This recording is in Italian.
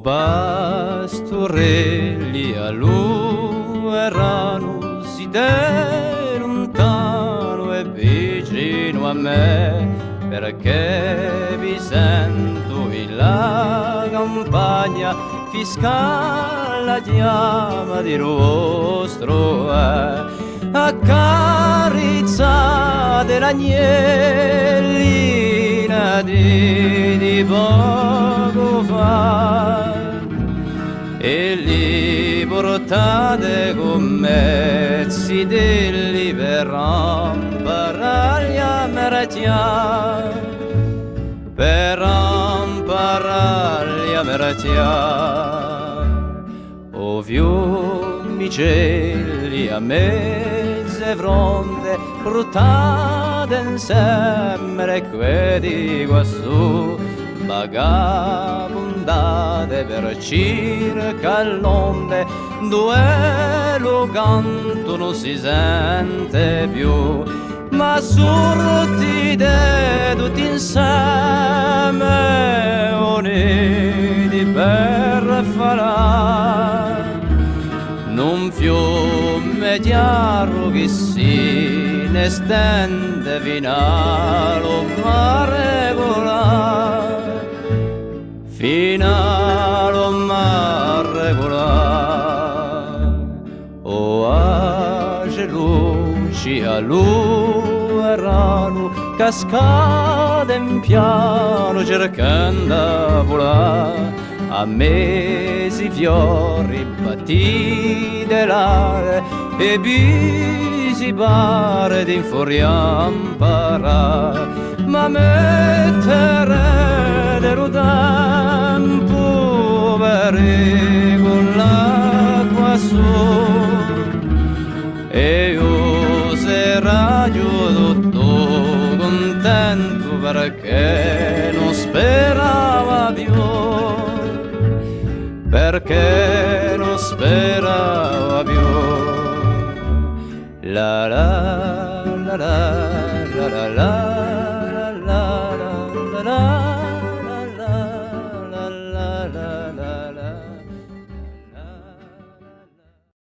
pastorelli a lui erano sì da lontano e vicino a me, perché vi sento in la campagna fiscale chiama di vostro accarezzate l'agnellina di poco fa e li portate con mezzi degli per imparare a merciare, per imparare a merciare. O fiummicelli a mezze fronte portate insieme quelli quassù, vagabondate per circa l'onde, dove lo canto non si sente più, ma surti tutti insieme uniti per fare un fiume chiaro che si ne stende fino allo mare volare, fino allo mare volare. O ace luci a erano cascate in piano cercando di volare, a mesi fiori battite l'aria e si pare di fuori a imparare, ma mettere lo tempo per con l'acqua su e io sarò tutto contento perché non sperava più, perché non sperava più. La la la la la la la.